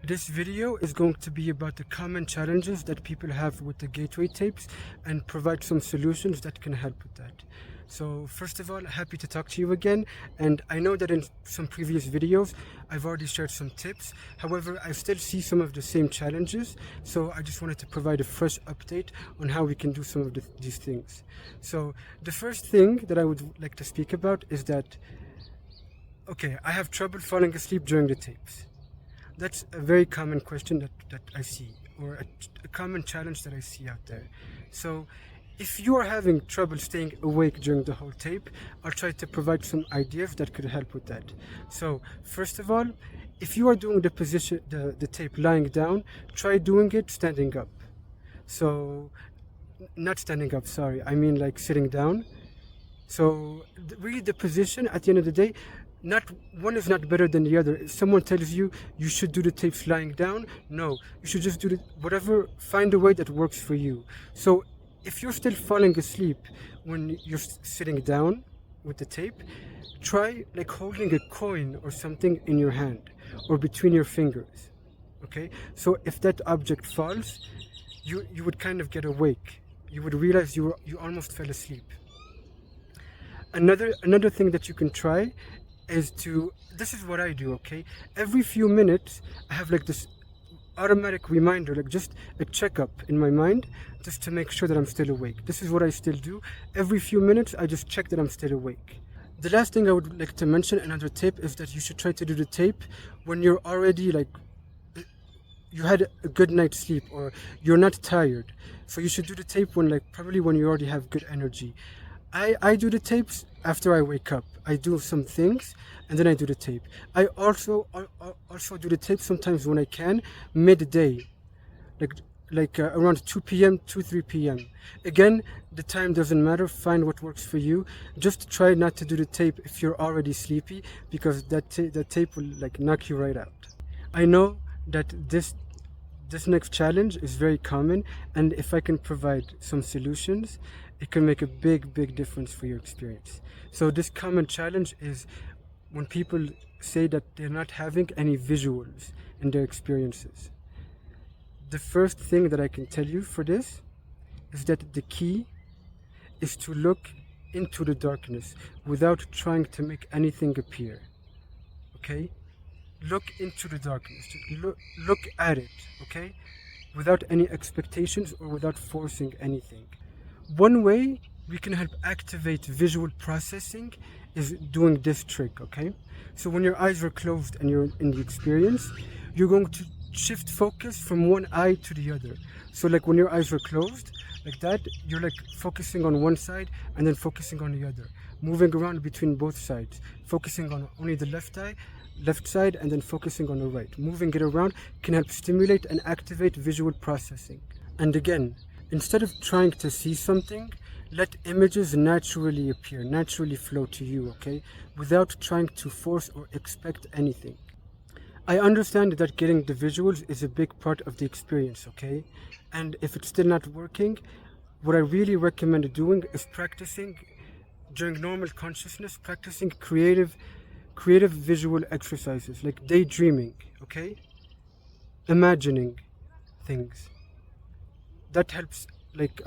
This video is going to be about the common challenges that people have with the gateway tapes and provide some solutions that can help with that. So first of all, happy to talk to you again, and I know that in some previous videos I've already shared some tips. However, I still see some of the same challenges, so I just wanted to provide a fresh update on how we can do some of these things. So the first thing that I would like to speak about is that, okay, I have trouble falling asleep during the tapes. That's a very common question that I see, or a common challenge that I see out there. So if you are having trouble staying awake during the whole tape, I'll try to provide some ideas that could help with that. So first of all, if you are doing the tape lying down, try doing it standing up. So not standing up, sorry, I mean like sitting down. So really the position at the end of the day, not one is not better than the other. If someone tells you you should do the tapes lying down, no, you should just do find a way that works for you. So if you're still falling asleep when you're sitting down with the tape, try like holding a coin or something in your hand or between your fingers. Okay, so if that object falls, you would kind of get awake. You would realize you almost fell asleep. Another thing that you can try is this is what I do, okay? Every few minutes I have like this automatic reminder, like just a checkup in my mind, just to make sure that I'm still awake. This is what I still do. Every few minutes I just check that I'm still awake. The last thing I would like to mention, another tip, is that you should try to do the tape when you're already like, you had a good night's sleep or you're not tired. So you should do the tape probably when you already have good energy. I do the tapes after I wake up. I do some things and then I do the tape. I also do the tape sometimes when I can, midday, around 2 p.m. to 3 p.m. Again, the time doesn't matter. Find what works for you. Just try not to do the tape if you're already sleepy, because that tape will like knock you right out. I know that this next challenge is very common, and if I can provide some solutions, it can make a big difference for your experience. So this common challenge is when people say that they're not having any visuals in their experiences. The first thing that I can tell you for this is that the key is to look into the darkness without trying to make anything appear. Okay? Look into the darkness. Look at it, okay? Without any expectations or without forcing anything. One way we can help activate visual processing is doing this trick, okay? So when your eyes are closed and you're in the experience, you're going to shift focus from one eye to the other. So like when your eyes are closed, like that, you're like focusing on one side and then focusing on the other. Moving around between both sides. Focusing on only the left side and then focusing on the right. Moving it around can help stimulate and activate visual processing. And again, instead of trying to see something, let images naturally appear, naturally flow to you, okay? Without trying to force or expect anything. I understand that getting the visuals is a big part of the experience, okay? And if it's still not working, what I really recommend doing is practicing during normal consciousness, practicing creative visual exercises like daydreaming, okay? Imagining things. That helps, like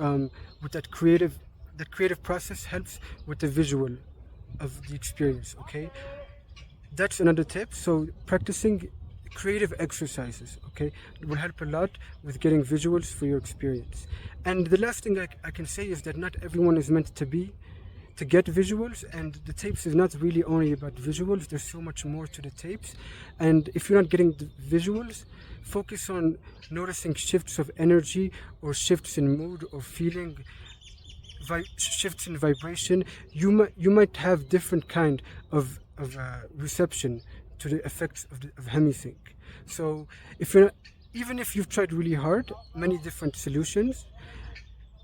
with that creative process helps with the visual of the experience, okay? That's another tip. So practicing creative exercises, okay, it will help a lot with getting visuals for your experience. And the last thing I can say is that not everyone is meant to get visuals, and the tapes is not really only about visuals. There's so much more to the tapes, and if you're not getting the visuals, focus on noticing shifts of energy or shifts in mood or feeling, shifts in vibration. You might have different kind of reception to the effects of Hemisync. So even if you've tried really hard, many different solutions,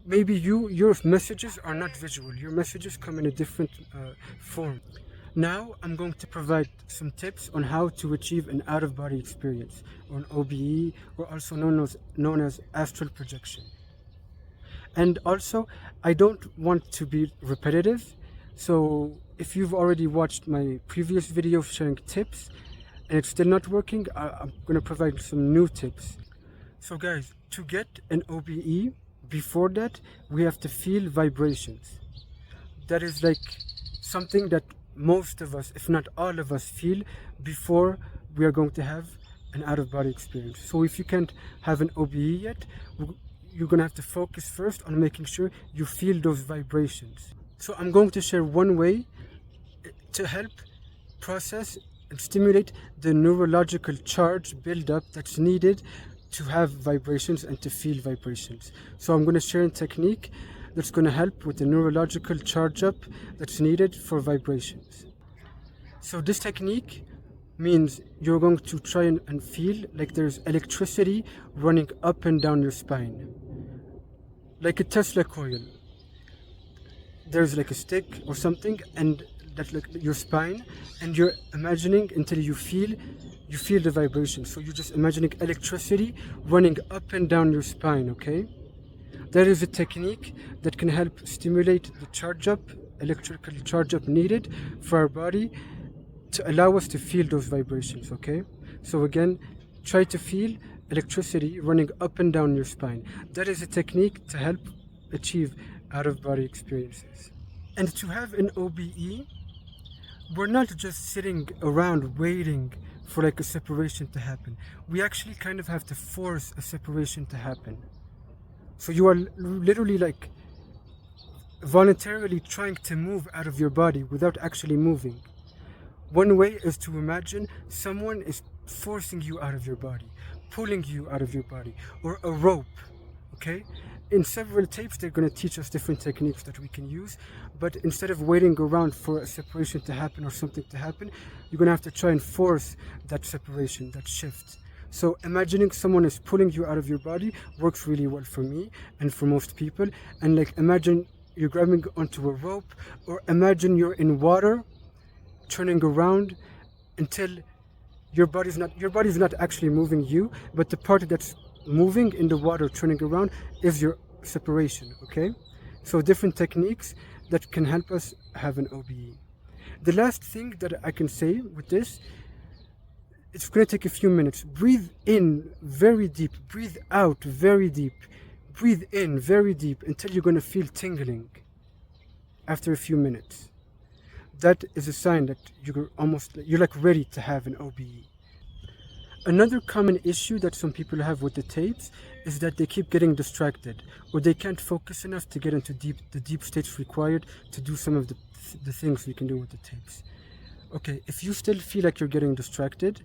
maybe your messages are not visual. Your messages come in a different form. Now I'm going to provide some tips on how to achieve an out-of-body experience, or an OBE, or also known as Astral Projection. And also, I don't want to be repetitive, so if you've already watched my previous videos sharing tips, and it's still not working, I'm going to provide some new tips. So guys, to get an OBE, before that, we have to feel vibrations. That is like something that most of us, if not all of us, feel before we are going to have an out-of-body experience. So if you can't have an OBE yet, you're going to have to focus first on making sure you feel those vibrations. So I'm going to share one way to help process and stimulate the neurological charge buildup that's needed to have vibrations and to feel vibrations. So I'm going to share a technique that's going to help with the neurological charge up that's needed for vibrations. So this technique means you're going to try and feel like there's electricity running up and down your spine, like a Tesla coil. There's like a stick or something, and that's like your spine, and you're imagining until you feel the vibration. So you're just imagining electricity running up and down your spine, okay? That is a technique that can help stimulate the charge up, electrical charge up needed for our body to allow us to feel those vibrations, okay? So again, try to feel electricity running up and down your spine. That is a technique to help achieve out-of-body experiences. And to have an OBE, we're not just sitting around waiting for like a separation to happen. We actually kind of have to force a separation to happen. So you are literally like voluntarily trying to move out of your body without actually moving. One way is to imagine someone is forcing you out of your body, pulling you out of your body, or a rope, okay? In several tapes, they're going to teach us different techniques that we can use, but instead of waiting around for a separation to happen or something to happen, you're going to have to try and force that separation, that shift. So imagining someone is pulling you out of your body works really well for me and for most people. And like imagine you're grabbing onto a rope, or imagine you're in water, turning around until your body's not actually moving you, but the part that's moving in the water, turning around, is your separation, okay? So different techniques that can help us have an OBE. The last thing that I can say with this, it's going to take a few minutes. Breathe in very deep, breathe out very deep, breathe in very deep until you're going to feel tingling after a few minutes. That is a sign that you're like ready to have an OBE. Another common issue that some people have with the tapes is that they keep getting distracted, or they can't focus enough to get into the deep states required to do some of the things we can do with the tapes. Okay, if you still feel like you're getting distracted,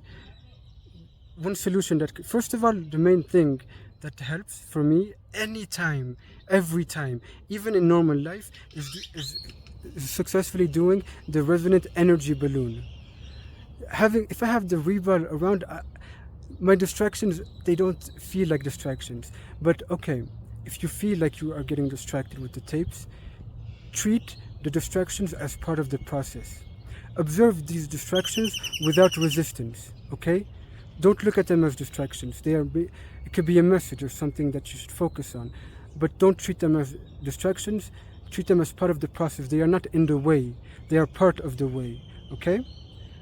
one solution first of all, the main thing that helps for me anytime, every time, even in normal life, is successfully doing the resonant energy balloon. If I have the rebel around, my distractions, they don't feel like distractions. But okay, if you feel like you are getting distracted with the tapes, treat the distractions as part of the process. Observe these distractions without resistance, okay? Don't look at them as distractions. It could be a message or something that you should focus on, but don't treat them as distractions. Treat them as part of the process. They are not in the way. They are part of the way, okay?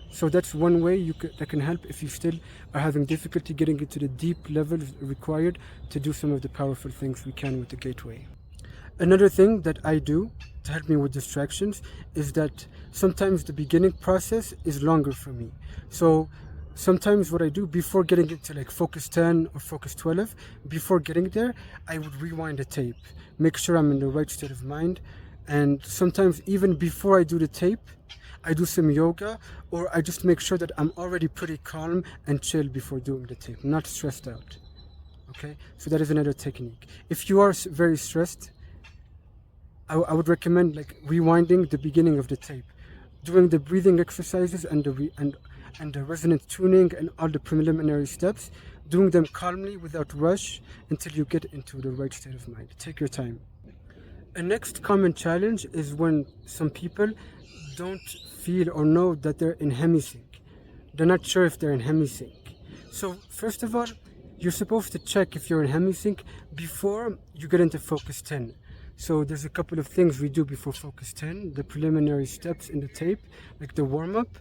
So that's one way that can help if you still are having difficulty getting into the deep levels required to do some of the powerful things we can with the gateway. Another thing that I do to help me with distractions is that sometimes the beginning process is longer for me. So sometimes what I do before getting into like focus 10 or focus 12, before getting there, I would rewind the tape, make sure I'm in the right state of mind. And sometimes even before I do the tape, I do some yoga, or I just make sure that I'm already pretty calm and chill before doing the tape, not stressed out. Okay, so that is another technique. If you are very stressed, I would recommend like rewinding the beginning of the tape, doing the breathing exercises and the resonant tuning and all the preliminary steps, doing them calmly without rush until you get into the right state of mind. Take your time. A next common challenge is when some people don't feel or know that they're in Hemisync. They're not sure if they're in Hemisync. So first of all, you're supposed to check if you're in Hemisync before you get into focus 10. So there's a couple of things we do before focus 10, the preliminary steps in the tape, like the warm-up.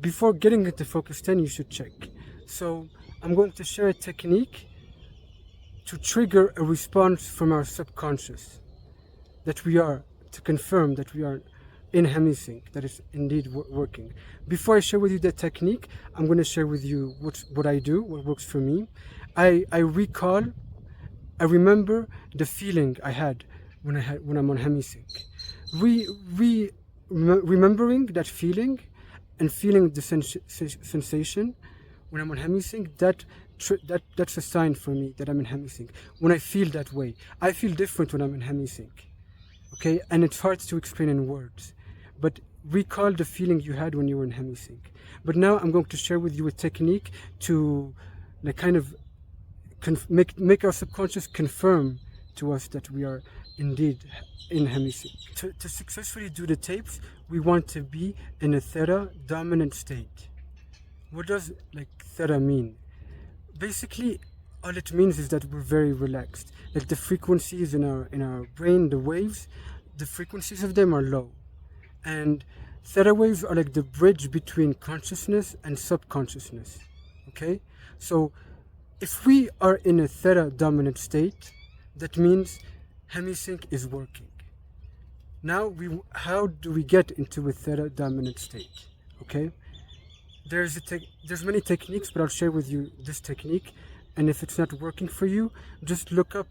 before getting into focus 10, you should check. So I'm going to share a technique to trigger a response from our subconscious that we are, to confirm that we are in Hemisync, that is indeed working. Before I share with you that technique, I'm going to share with you what I do, what works for me. I remember the feeling I had when I'm on Hemisync. Remembering that feeling and feeling the sensation when I'm on Hemisync, that's a sign for me that I'm in Hemisync. When I feel that way, I feel different when I'm in Hemisync. Okay, and it's hard to explain in words, but recall the feeling you had when you were in Hemisync. But now I'm going to share with you a technique to like kind of make our subconscious confirm to us that we are indeed in Hemisync. To successfully do the tapes, we want to be in a theta dominant state. What does like theta mean? Basically, all it means is that we're very relaxed. Like the frequencies in our brain, the waves, the frequencies of them are low. And theta waves are like the bridge between consciousness and subconsciousness. Okay? So if we are in a theta dominant state, that means Hemisync is working. Now, how do we get into a theta dominant state? Okay? There's many techniques, but I'll share with you this technique. And if it's not working for you, just look up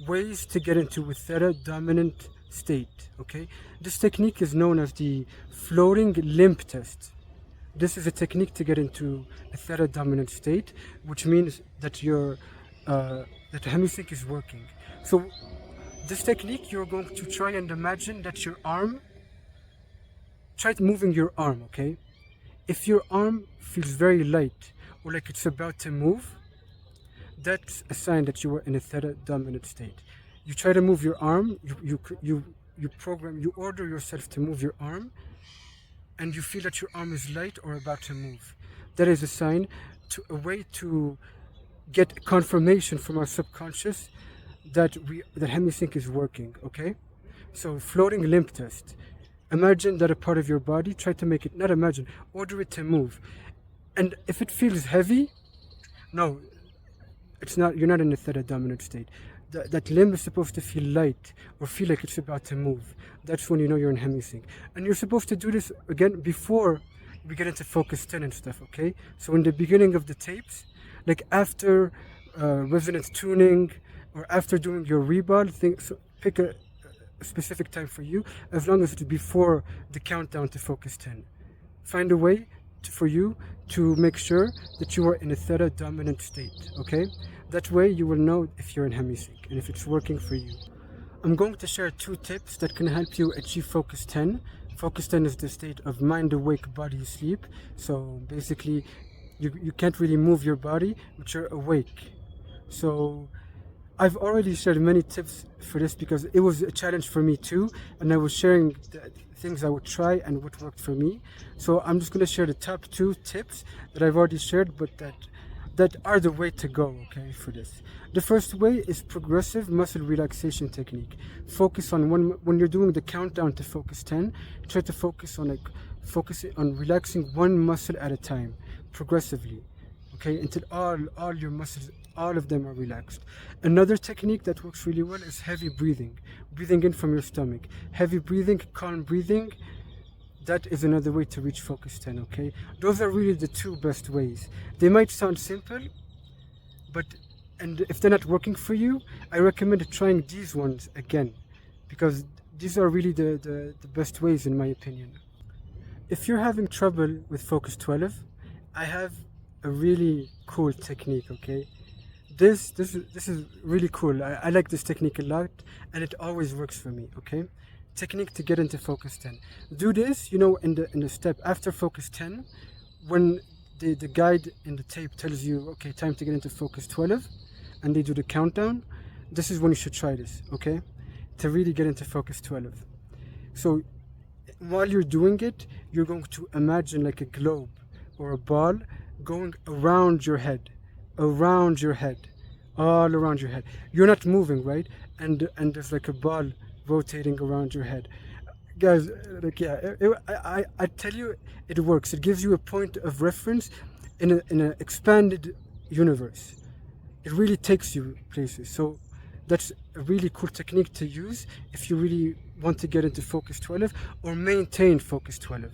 ways to get into a theta dominant state. Okay? This technique is known as the floating limb test. This is a technique to get into a theta dominant state, which means that that Hemisync is working. So this technique, you're going to try and imagine that try moving your arm, okay? If your arm feels very light or like it's about to move, that's a sign that you are in a theta dominant state. You try to move your arm, you order yourself to move your arm, and you feel that your arm is light or about to move. That is a sign, a way to get confirmation from our subconscious that Hemisync is working, okay? So floating limb test. Imagine that a part of your body, try to make it, not imagine, order it to move. And if it feels heavy, no, it's not, you're not in a theta dominant state. That limb is supposed to feel light or feel like it's about to move. That's when you know you're in Hemisync. And you're supposed to do this again before we get into focus 10 and stuff, okay? So in the beginning of the tapes, like after resonance tuning or after doing your rebond, so pick a specific time for you, as long as it's before the countdown to focus 10. Find a way for you to make sure that you are in a theta dominant state, okay? That way you will know if you're in Hemisync and if it's working for you. I'm going to share 2 tips that can help you achieve focus 10. Focus 10 is the state of mind awake, body asleep. So basically you can't really move your body, but you're awake. So I've already shared many tips for this because it was a challenge for me too, and I was sharing the things I would try and what worked for me. So I'm just going to share the top 2 tips that I've already shared, but that are the way to go, okay, for this. The first way is progressive muscle relaxation technique. Focus on when you're doing the countdown to focus 10, try to focus on relaxing one muscle at a time, progressively, okay, until all your muscles, all of them are relaxed. Another technique that works really well is heavy breathing in from your stomach. Heavy breathing, calm breathing, that is another way to reach focus 10, okay? Those are really the 2 best ways. They might sound simple, and if they're not working for you, I recommend trying these ones again, because these are really the best ways in my opinion. If you're having trouble with focus 12, I have a really cool technique, okay? This is really cool. I like this technique a lot, and it always works for me, okay? Technique to get into focus 10. Do this, in the step after focus 10, when the guide in the tape tells you, okay, time to get into focus 12, and they do the countdown, this is when you should try this, okay? To really get into focus 12. So while you're doing it, you're going to imagine like a globe or a ball going around your head, all around your head. You're not moving, right? And there's like a ball rotating around your head. guys, like, yeah, I tell you, it works. It gives you a point of reference in an expanded universe. It really takes you places. So that's a really cool technique to use if you really want to get into focus 12 or maintain focus 12.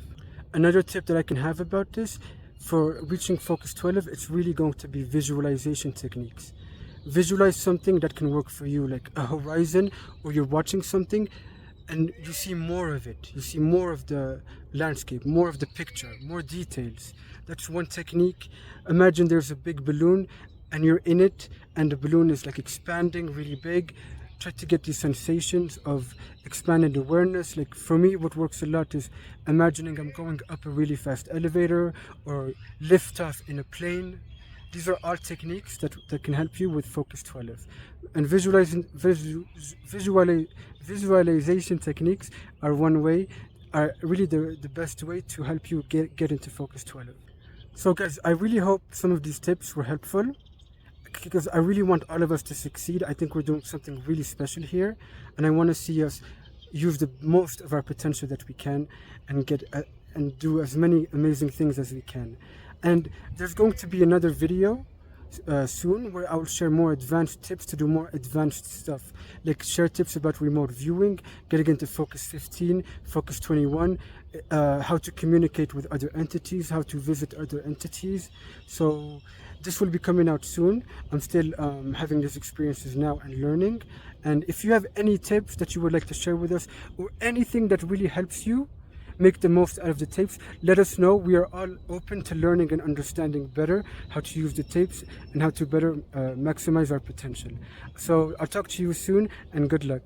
Another tip that I can have about this, for reaching focus 12, it's really going to be visualization techniques. Visualize something that can work for you, like a horizon, or you're watching something and you see more of it. You see more of the landscape, more of the picture, more details. That's one technique. Imagine there's a big balloon and you're in it and the balloon is like expanding really big. Try to get these sensations of expanded awareness. Like for me, what works a lot is imagining I'm going up a really fast elevator or lift off in a plane. These are all techniques that can help you with focus 12. And visualization techniques are one way, are really the best way to help you get into focus 12. So guys, I really hope some of these tips were helpful, because I really want all of us to succeed. I think we're doing something really special here, and I want to see us use the most of our potential that we can and and do as many amazing things as we can. And there's going to be another video soon where I will share more advanced tips to do more advanced stuff, like share tips about remote viewing, getting into focus 15, focus 21, how to communicate with other entities, how to visit other entities. So this will be coming out soon. I'm still having these experiences now and learning. And if you have any tips that you would like to share with us, or anything that really helps you make the most out of the tapes, let us know. We are all open to learning and understanding better how to use the tapes and how to better maximize our potential. So I'll talk to you soon, and good luck.